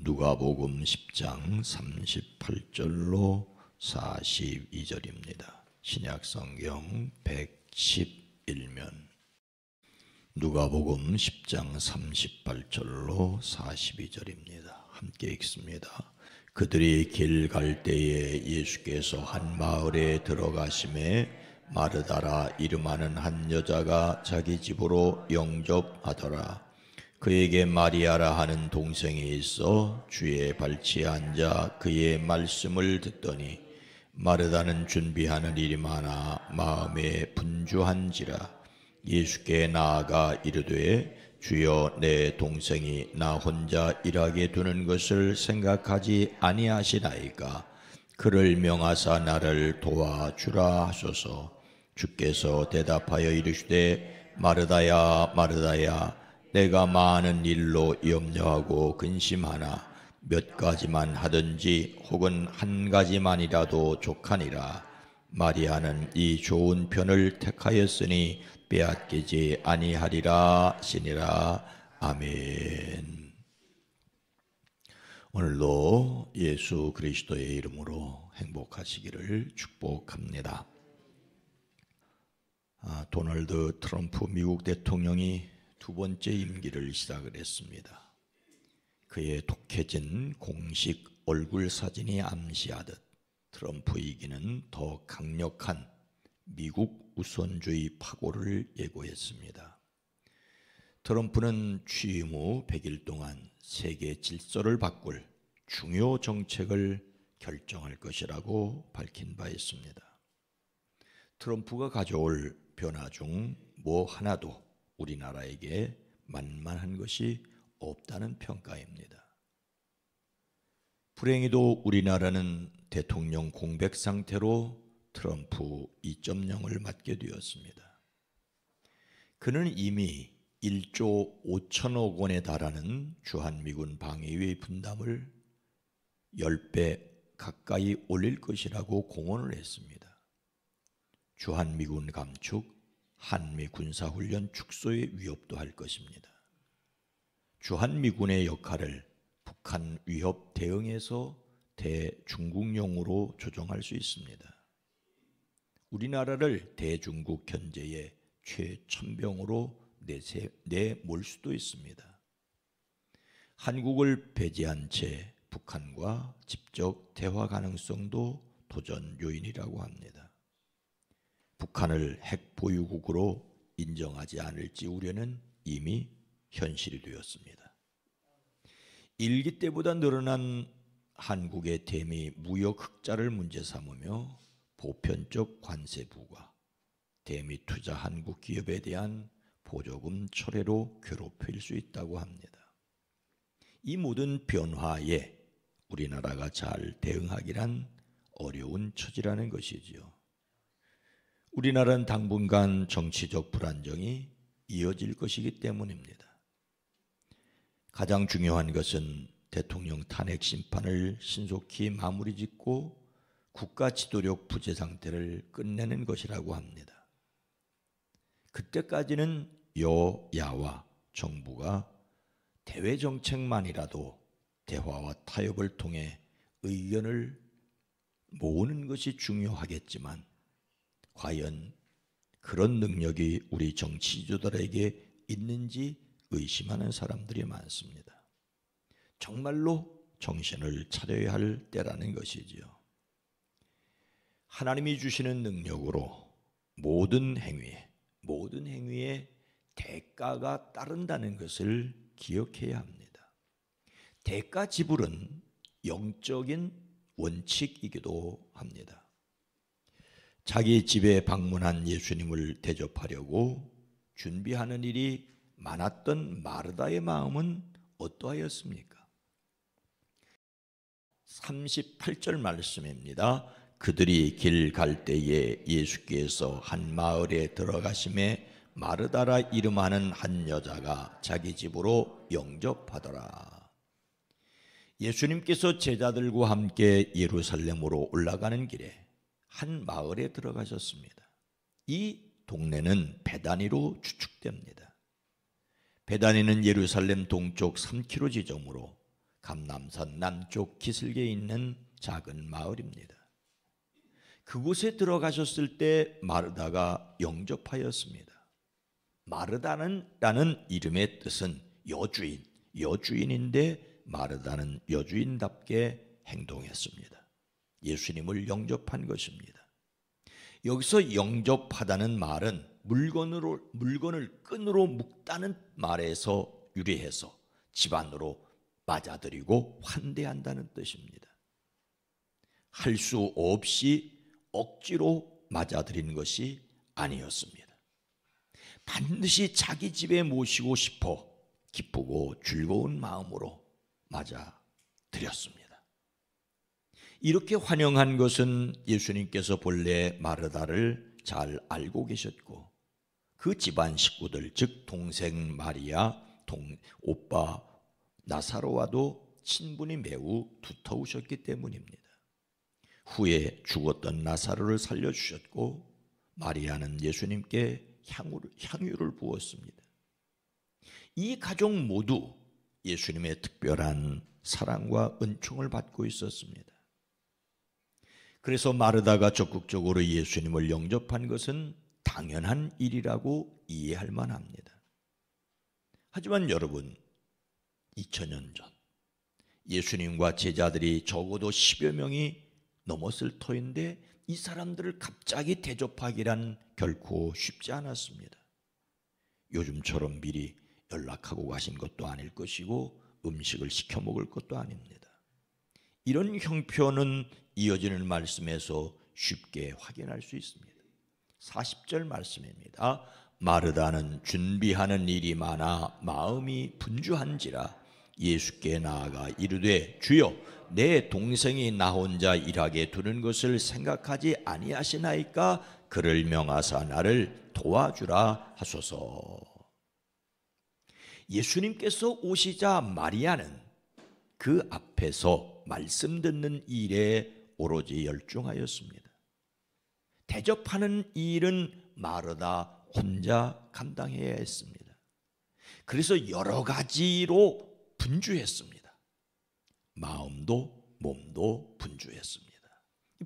누가복음 10장 38절로 42절입니다. 신약성경 111면 누가복음 10장 38절로 42절입니다. 함께 읽습니다. 그들이 길 갈 때에 예수께서 한 마을에 들어가심에 마르다라 이름하는 한 여자가 자기 집으로 영접하더라. 그에게 마리아라 하는 동생이 있어 주의 발치에 앉아 그의 말씀을 듣더니 마르다는 준비하는 일이 많아 마음에 분주한지라. 예수께 나아가 이르되 주여, 내 동생이 나 혼자 일하게 두는 것을 생각하지 아니하시나이까. 그를 명하사 나를 도와주라 하소서. 주께서 대답하여 이르시되 마르다야 마르다야, 내가 많은 일로 염려하고 근심하나 몇 가지만 하든지 혹은 한 가지만이라도 족하니라. 마리아는 이 좋은 편을 택하였으니 빼앗기지 아니하리라 시니라. 아멘. 오늘도 예수 그리스도의 이름으로 행복하시기를 축복합니다. 도널드 트럼프 미국 대통령이 두 번째 임기를 시작을 했습니다. 그의 독해진 공식 얼굴 사진이 암시하듯 트럼프이기는 더 강력한 미국 우선주의 파고를 예고했습니다. 트럼프는 취임 후 100일 동안 세계 질서를 바꿀 중요 정책을 결정할 것이라고 밝힌 바 있습니다. 트럼프가 가져올 변화 중 뭐 하나도 우리나라에게 만만한 것이 없다는 평가입니다. 불행히도 우리나라는 대통령 공백 상태로 트럼프 2.0을 맞게 되었습니다. 그는 이미 1조 5천억 원에 달하는 주한미군 방위의 분담을 10배 가까이 올릴 것이라고 공언을 했습니다. 주한미군 감축, 한미 군사훈련 축소의 위협도 할 것입니다. 주한미군의 역할을 북한 위협 대응에서 대중국용으로 조정할 수 있습니다. 우리나라를 대중국 견제의 최첨병으로 내몰 수도 있습니다. 한국을 배제한 채 북한과 직접 대화 가능성도 도전 요인이라고 합니다. 북한을 핵 보유국으로 인정하지 않을지 우려는 이미 현실이 되었습니다. 일기 때보다 늘어난 한국의 대미 무역 흑자를 문제 삼으며 보편적 관세 부과, 대미 투자 한국 기업에 대한 보조금 철회로 괴롭힐 수 있다고 합니다. 이 모든 변화에 우리나라가 잘 대응하기란 어려운 처지라는 것이지요. 우리나라는 당분간 정치적 불안정이 이어질 것이기 때문입니다. 가장 중요한 것은 대통령 탄핵 심판을 신속히 마무리 짓고 국가 지도력 부재 상태를 끝내는 것이라고 합니다. 그때까지는 여야와 정부가 대외 정책만이라도 대화와 타협을 통해 의견을 모으는 것이 중요하겠지만 과연 그런 능력이 우리 정치주들에게 있는지 의심하는 사람들이 많습니다. 정말로 정신을 차려야 할 때라는 것이지요. 하나님이 주시는 능력으로 모든 행위에 대가가 따른다는 것을 기억해야 합니다. 대가 지불은 영적인 원칙이기도 합니다. 자기 집에 방문한 예수님을 대접하려고 준비하는 일이 많았던 마르다의 마음은 어떠하였습니까? 38절 말씀입니다. 그들이 길 갈 때에 예수께서 한 마을에 들어가심에 마르다라 이름하는 한 여자가 자기 집으로 영접하더라. 예수님께서 제자들과 함께 예루살렘으로 올라가는 길에 한 마을에 들어가셨습니다. 이 동네는 베다니로 추측됩니다. 베다니는 예루살렘 동쪽 3km 지점으로 감람산 남쪽 기슭에 있는 작은 마을입니다. 그곳에 들어가셨을 때 마르다가 영접하였습니다. 마르다라는 이름의 뜻은 여주인인데 마르다는 여주인답게 행동했습니다. 예수님을 영접한 것입니다. 여기서 영접하다는 말은 물건을 끈으로 묶다는 말에서 유래해서 집안으로 맞아들이고 환대한다는 뜻입니다. 할 수 없이 억지로 맞아들인 것이 아니었습니다. 반드시 자기 집에 모시고 싶어 기쁘고 즐거운 마음으로 맞아들였습니다. 이렇게 환영한 것은 예수님께서 본래 마르다를 잘 알고 계셨고 그 집안 식구들, 즉 동생 마리아, 오빠 나사로와도 친분이 매우 두터우셨기 때문입니다. 후에 죽었던 나사로를 살려주셨고 마리아는 예수님께 향유를 부었습니다. 이 가족 모두 예수님의 특별한 사랑과 은총을 받고 있었습니다. 그래서 마르다가 적극적으로 예수님을 영접한 것은 당연한 일이라고 이해할 만합니다. 하지만 여러분, 2000년 전 예수님과 제자들이 적어도 10여 명이 넘었을 터인데 이 사람들을 갑자기 대접하기란 결코 쉽지 않았습니다. 요즘처럼 미리 연락하고 가신 것도 아닐 것이고 음식을 시켜 먹을 것도 아닙니다. 이런 형편은 이어지는 말씀에서 쉽게 확인할 수 있습니다. 40절 말씀입니다. 마르다는 준비하는 일이 많아 마음이 분주한지라 예수께 나아가 이르되 주여 내 동생이 나 혼자 일하게 두는 것을 생각하지 아니하시나이까 그를 명하사 나를 도와주라 하소서. 예수님께서 오시자 마리아는 그 앞에서 말씀 듣는 일에 오로지 열중하였습니다. 대접하는 일은 마르다 혼자 감당해야 했습니다. 그래서 여러 가지로 분주했습니다. 마음도 몸도 분주했습니다.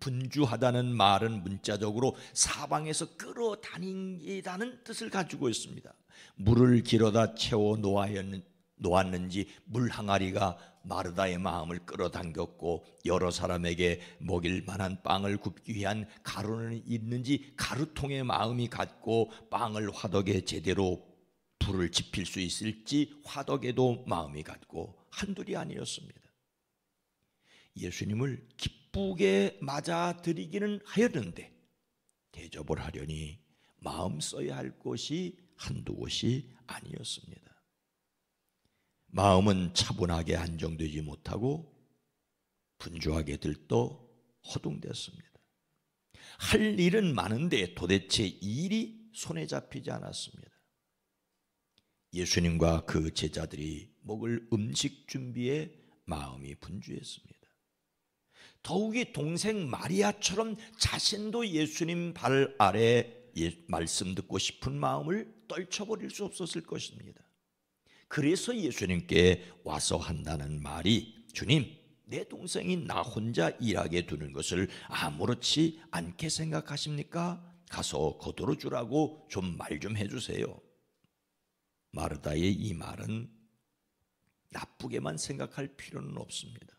분주하다는 말은 문자적으로 사방에서 끌어다니다는 뜻을 가지고 있습니다. 물을 길어다 채워 놓았는지 물 항아리가 마르다의 마음을 끌어당겼고 여러 사람에게 먹일 만한 빵을 굽기 위한 가루는 있는지 가루통에 마음이 갔고 빵을 화덕에 제대로 불을 지필 수 있을지 화덕에도 마음이 갔고 한둘이 아니었습니다. 예수님을 기쁘게 맞아들이기는 하였는데 대접을 하려니 마음 써야 할 곳이 한두 곳이 아니었습니다. 마음은 차분하게 안정되지 못하고 분주하게 들떠 허둥댔습니다. 할 일은 많은데 도대체 일이 손에 잡히지 않았습니다. 예수님과 그 제자들이 먹을 음식 준비에 마음이 분주했습니다. 더욱이 동생 마리아처럼 자신도 예수님 발 아래 말씀 듣고 싶은 마음을 떨쳐버릴 수 없었을 것입니다. 그래서 예수님께 와서 한다는 말이 주님, 내 동생이 나 혼자 일하게 두는 것을 아무렇지 않게 생각하십니까? 가서 거들어 주라고 좀 말 좀 해주세요. 마르다의 이 말은 나쁘게만 생각할 필요는 없습니다.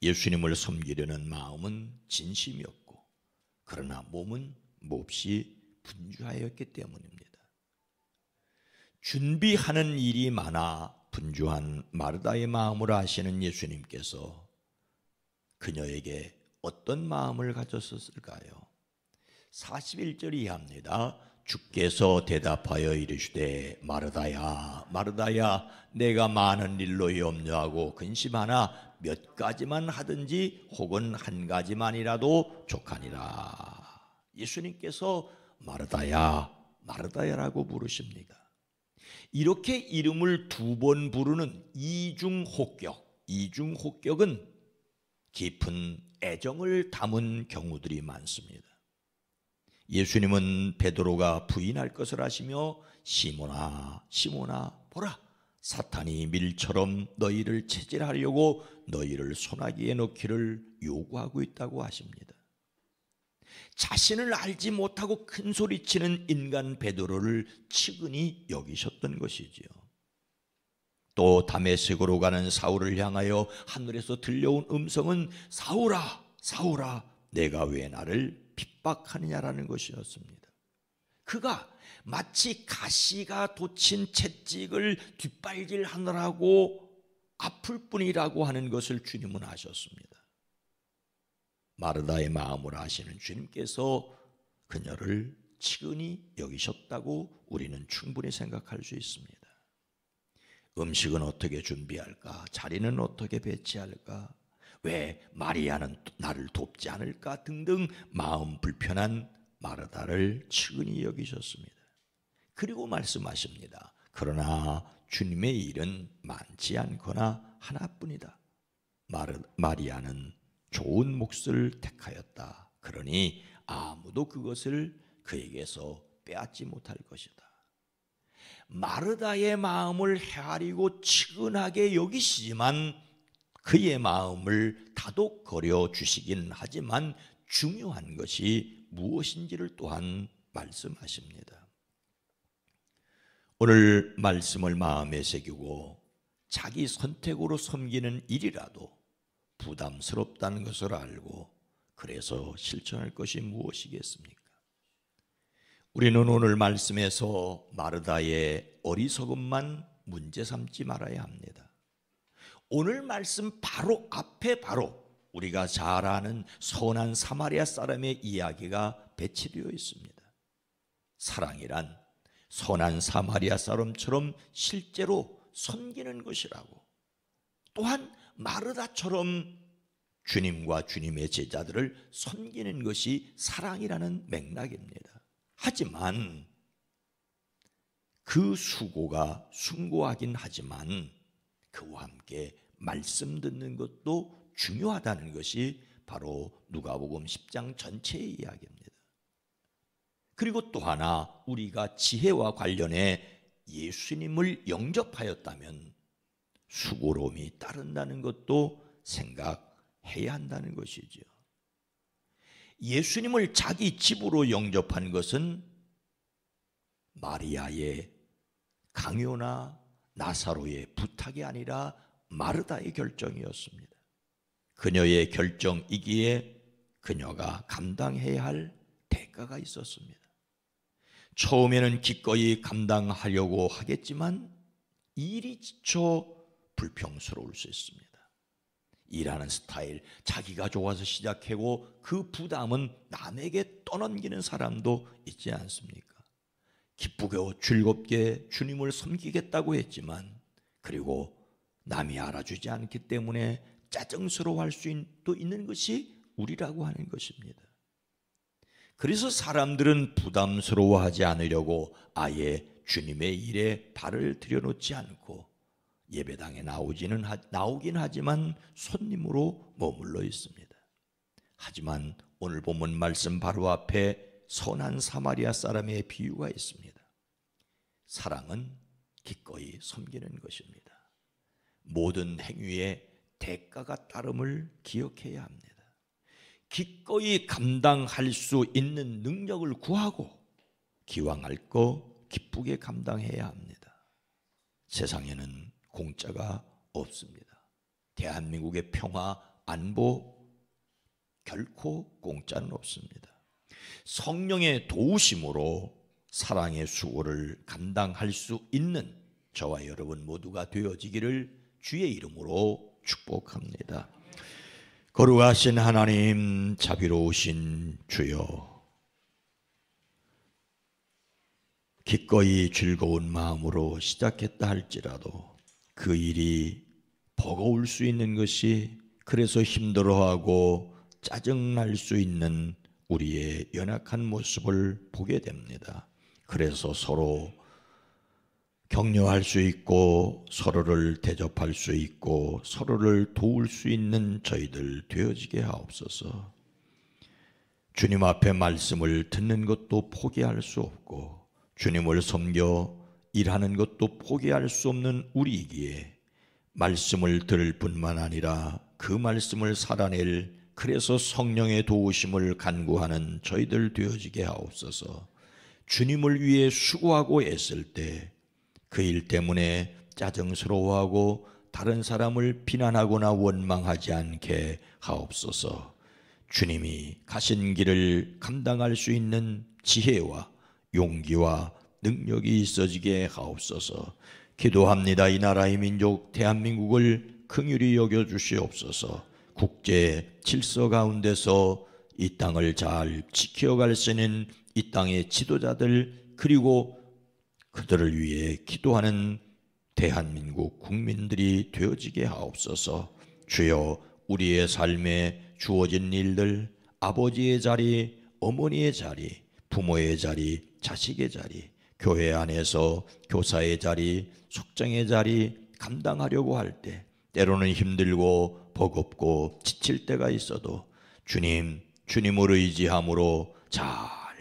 예수님을 섬기려는 마음은 진심이었고 그러나 몸은 몹시 분주하였기 때문입니다. 준비하는 일이 많아 분주한 마르다의 마음을 아시는 예수님께서 그녀에게 어떤 마음을 가졌을까요? 41절 이하입니다. 주께서 대답하여 이르시되 마르다야 마르다야 내가 많은 일로 염려하고 근심하나 몇 가지만 하든지 혹은 한 가지만이라도 족하니라. 예수님께서 마르다야 마르다야라고 부르십니다. 이렇게 이름을 두 번 부르는 이중호격은 깊은 애정을 담은 경우들이 많습니다. 예수님은 베드로가 부인할 것을 아시며 시몬아 시몬아 보라 사탄이 밀처럼 너희를 체질하려고 너희를 소나기에 넣기를 요구하고 있다고 하십니다. 자신을 알지 못하고 큰소리치는 인간 베드로를 측은히 여기셨던 것이지요. 또 다메섹으로 가는 사울을 향하여 하늘에서 들려온 음성은 사울아, 사울아, 내가 왜 나를 핍박하느냐라는 것이었습니다. 그가 마치 가시가 돋친 채찍을 뒷발질하느라고 아플 뿐이라고 하는 것을 주님은 아셨습니다. 마르다의 마음을 아시는 주님께서 그녀를 측은히 여기셨다고 우리는 충분히 생각할 수 있습니다. 음식은 어떻게 준비할까? 자리는 어떻게 배치할까? 왜 마리아는 나를 돕지 않을까? 등등 마음 불편한 마르다를 측은히 여기셨습니다. 그리고 말씀하십니다. 그러나 주님의 일은 많지 않거나 하나뿐이다. 마리아는 좋은 몫을 택하였다. 그러니 아무도 그것을 그에게서 빼앗지 못할 것이다. 마르다의 마음을 헤아리고 측은하게 여기시지만 그의 마음을 다독거려 주시긴 하지만 중요한 것이 무엇인지를 또한 말씀하십니다. 오늘 말씀을 마음에 새기고 자기 선택으로 섬기는 일이라도 부담스럽다는 것을 알고 그래서 실천할 것이 무엇이겠습니까? 우리는 오늘 말씀에서 마르다의 어리석음만 문제 삼지 말아야 합니다. 오늘 말씀 바로 앞에 바로 우리가 잘 아는 선한 사마리아 사람의 이야기가 배치되어 있습니다. 사랑이란 선한 사마리아 사람처럼 실제로 섬기는 것이라고, 또한 마르다처럼 주님과 주님의 제자들을 섬기는 것이 사랑이라는 맥락입니다. 하지만 그 수고가 숭고하긴 하지만 그와 함께 말씀 듣는 것도 중요하다는 것이 바로 누가복음 10장 전체의 이야기입니다. 그리고 또 하나, 우리가 지혜와 관련해 예수님을 영접하였다면 수고로움이 따른다는 것도 생각해야 한다는 것이죠. 예수님을 자기 집으로 영접한 것은 마리아의 강요나 나사로의 부탁이 아니라 마르다의 결정이었습니다. 그녀의 결정이기에 그녀가 감당해야 할 대가가 있었습니다. 처음에는 기꺼이 감당하려고 하겠지만 일이 지쳐 불평스러울 수 있습니다. 일하는 스타일, 자기가 좋아서 시작하고 그 부담은 남에게 떠넘기는 사람도 있지 않습니까? 기쁘게 즐겁게 주님을 섬기겠다고 했지만 그리고 남이 알아주지 않기 때문에 짜증스러워할 수도 있는 것이 우리라고 하는 것입니다. 그래서 사람들은 부담스러워하지 않으려고 아예 주님의 일에 발을 들여놓지 않고 예배당에 나오긴 하지만 손님으로 머물러 있습니다. 하지만 오늘 본문 말씀 바로 앞에 선한 사마리아 사람의 비유가 있습니다. 사랑은 기꺼이 섬기는 것입니다. 모든 행위에 대가가 따름을 기억해야 합니다. 기꺼이 감당할 수 있는 능력을 구하고 기왕할 거 기쁘게 감당해야 합니다. 세상에는 공짜가 없습니다. 대한민국의 평화, 안보 결코 공짜는 없습니다. 성령의 도우심으로 사랑의 수고를 감당할 수 있는 저와 여러분 모두가 되어지기를 주의 이름으로 축복합니다. 거룩하신 하나님, 자비로우신 주여, 기꺼이 즐거운 마음으로 시작했다 할지라도 그 일이 버거울 수 있는 것이, 그래서 힘들어하고 짜증날 수 있는 우리의 연약한 모습을 보게 됩니다. 그래서 서로 격려할 수 있고 서로를 대접할 수 있고 서로를 도울 수 있는 저희들 되어지게 하옵소서. 주님 앞에 말씀을 듣는 것도 포기할 수 없고 주님을 섬겨 일하는 것도 포기할 수 없는 우리이기에 말씀을 들을 뿐만 아니라 그 말씀을 살아낼, 그래서 성령의 도우심을 간구하는 저희들 되어지게 하옵소서. 주님을 위해 수고하고 애쓸 때 그 일 때문에 짜증스러워하고 다른 사람을 비난하거나 원망하지 않게 하옵소서. 주님이 가신 길을 감당할 수 있는 지혜와 용기와 능력이 있어지게 하옵소서. 기도합니다. 이 나라의 민족 대한민국을 긍휼히 여겨주시옵소서. 국제 질서 가운데서 이 땅을 잘 지켜갈 수 있는 이 땅의 지도자들, 그리고 그들을 위해 기도하는 대한민국 국민들이 되어지게 하옵소서. 주여, 우리의 삶에 주어진 일들, 아버지의 자리, 어머니의 자리, 부모의 자리, 자식의 자리, 교회 안에서 교사의 자리, 속장의 자리 감당하려고 할 때 때로는 힘들고 버겁고 지칠 때가 있어도 주님을 의지함으로 잘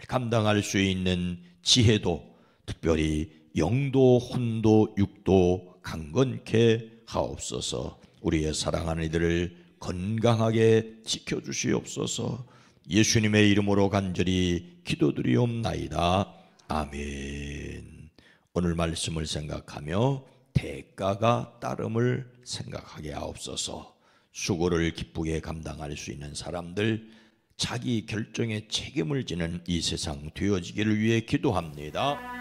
감당할 수 있는 지혜도, 특별히 영도, 혼도, 육도 강건케 하옵소서. 우리의 사랑하는 이들을 건강하게 지켜주시옵소서. 예수님의 이름으로 간절히 기도드리옵나이다. 아멘. 오늘 말씀을 생각하며 대가가 따름을 생각하게 하옵소서. 수고를 기쁘게 감당할 수 있는 사람들, 자기 결정에 책임을 지는 이 세상 되어지기를 위해 기도합니다.